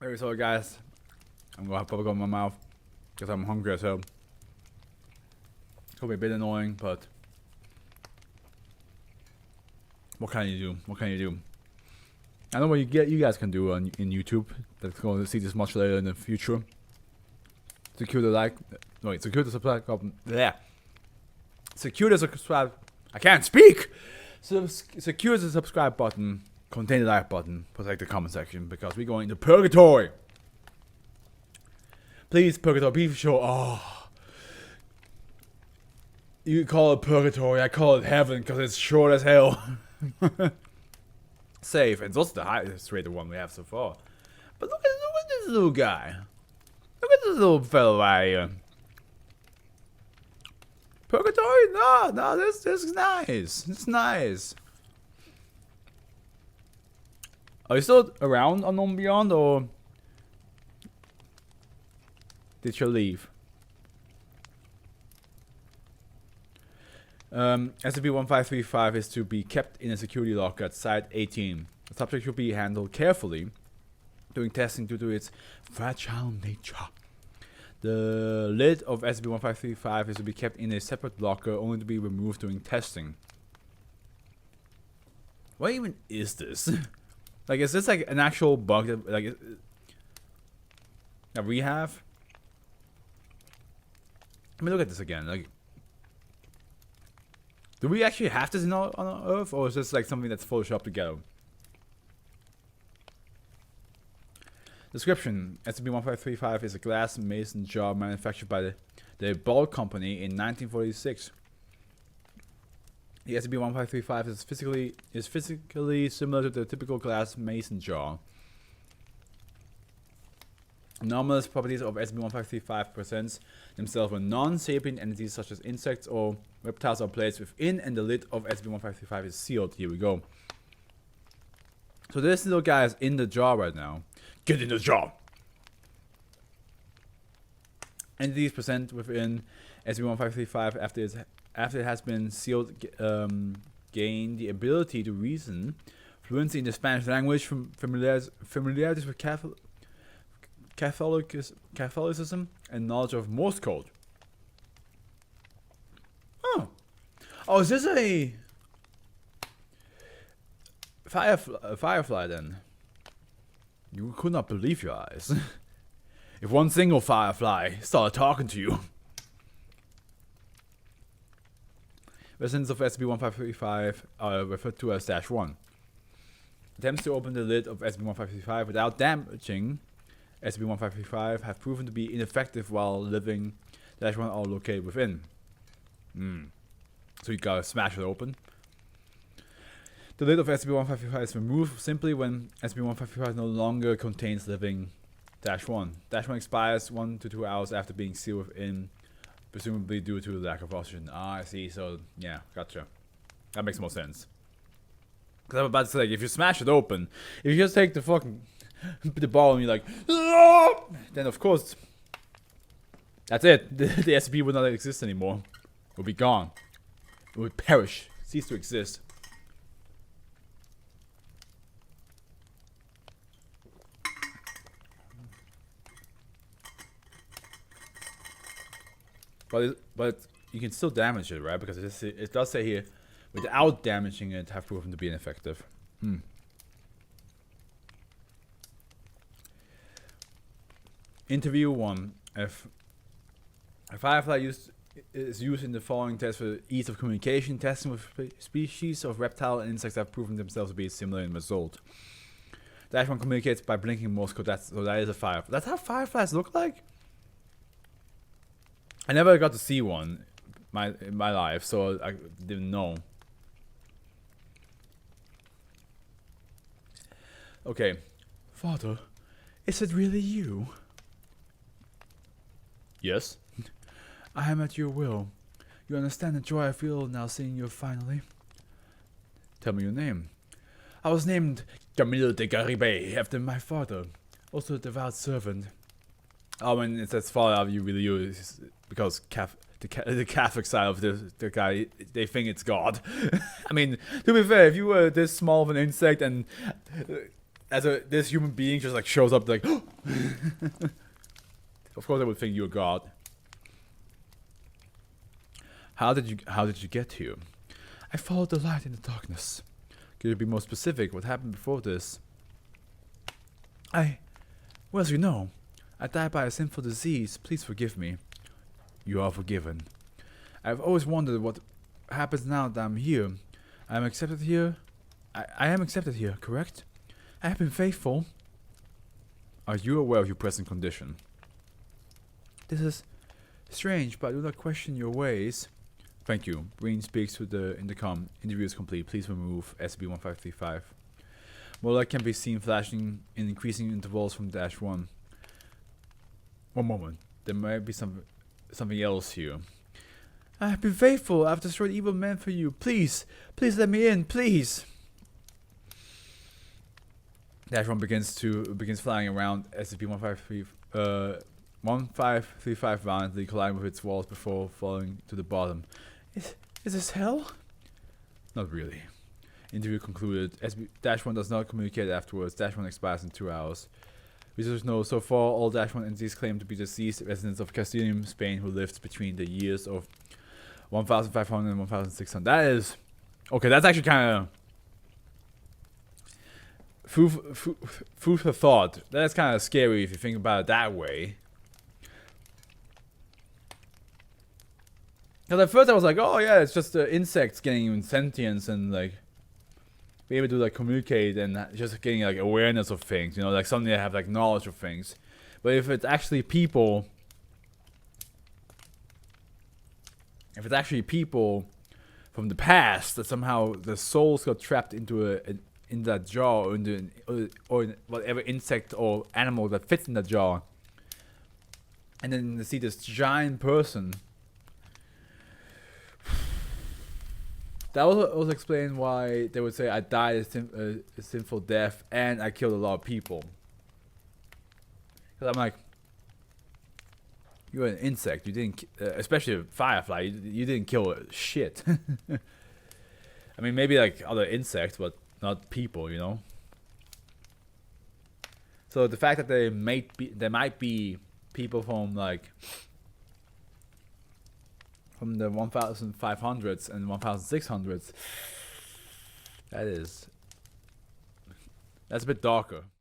Very sorry, guys. I'm gonna have bubblegum in my mouth because I'm hungry as hell. It's gonna be a bit annoying, but what can you do? What can you do? I know what you guys can do in YouTube. That's going to see this much later in the future. Secure the like. Wait, secure the subscribe button. Yeah. Secure the subscribe. I can't speak. So secure the subscribe button. Contain the like button. Protect the comment section because we're going into purgatory. Please, purgatory, be sure. Oh, you call it purgatory. I call it heaven because it's short as hell. Safe, and it's also the highest rated one we have so far. But look at this little guy. Look at this little fellow right here. Purgatory? No, this is nice. It's nice. Are you still around Unknown Beyond, or did you leave? SCP-1535 is to be kept in a security locker at Site 18. The subject should be handled carefully during testing due to its fragile nature. The lid of SCP-1535 is to be kept in a separate locker, only to be removed during testing. What even is this? Like, is this like an actual bug that, like, that we have? I mean, look at this again. Like, do we actually have this on Earth, or is this like something that's photoshopped together? Description: SCP-1535 is a glass mason jar manufactured by the Ball Company in 1946. The SCP-1535 is physically similar to the typical glass mason jar. Anomalous properties of SCP-1535 presents themselves when non-sapient entities such as insects or reptiles are placed within, and the lid of SCP-1535 is sealed. Here we go. So this little guy is in the jar right now. Get in the jar! Entities present within SCP-1535 after it has been sealed gain the ability to reason, fluency in the Spanish language, familiarity with Catholicism, and knowledge of Morse code. Oh, is this a firefly then? You could not believe your eyes. If one single firefly started talking to you. Residents of SCP-1535 are referred to as -1. Attempts to open the lid of SCP-1535 without damaging SCP-1535 have proven to be ineffective while living -1 are located within. So you gotta smash it open. The lid of SCP-1535 is removed simply when SCP-1535 no longer contains living -1. -1 expires 1 to 2 hours after being sealed within, presumably due to the lack of oxygen. Ah, I see. So yeah, gotcha. That makes more sense. Because I'm about to say, like, if you smash it open, if you just take the fucking the ball and you're like, "Aah!" then of course that's it. The SCP would not exist anymore. It would be gone. It would perish, cease to exist. But you can still damage it, right? Because it does say here, without damaging it, have proven to be ineffective. Interview 1. If a firefly is used in the following tests for ease of communication, testing with species of reptile and insects have proven themselves to be similar in result. -1 communicates by blinking Morse code. So that is a firefly. That's how fireflies look like? I never got to see one in my life, so I didn't know. Okay. Father, is it really you? Yes. I am at your will. You understand the joy I feel now seeing you finally? Tell me your name. I was named Camille de Garibay after my father, also a devout servant. Oh, and it says father, you really use because the Catholic side of the guy, they think it's God. I mean, to be fair, if you were this small of an insect and as this human being just like shows up like, of course I would think you're God. How did you get here? I followed the light in the darkness. Could you be more specific? What happened before this? Well, as you know, I died by a sinful disease. Please forgive me. You are forgiven. I've always wondered what happens now that I'm here. I am accepted here. I am accepted here, correct? I have been faithful. Are you aware of your present condition? This is strange, but I do not question your ways. Thank you. Breen speaks to the intercom. Interview is complete. Please remove SCP-1535. More light can be seen flashing in increasing intervals from -1. One moment. There might be something else here. I have been faithful. I've destroyed evil men for you. Please let me in. Please. -1 begins flying around SCP-1535 violently, colliding with its walls before falling to the bottom. Is this hell? Not really. Interview concluded. SCP-1 does not communicate afterwards. -1 expires in 2 hours. Researchers know so far all -1 entities claim to be deceased residents of Castilium, Spain, who lived between the years of 1500 and 1600. That is... Okay, that's actually kind of... food for thought. That's kind of scary if you think about it that way. Because at first I was like, oh yeah, it's just the insects getting sentience and like be able to like communicate and just getting like awareness of things, you know, like suddenly I have like knowledge of things. But if it's actually people, from the past that somehow the souls got trapped into in that jar or whatever insect or animal that fits in that jar, and then they see this giant person. That will also explain why they would say I died a sinful death and I killed a lot of people. Because I'm like, you're an insect. You didn't, especially a firefly. You didn't kill shit. I mean, maybe like other insects, but not people. You know. So the fact that there might be people from like. From the 1500s and 1600s, that's a bit darker.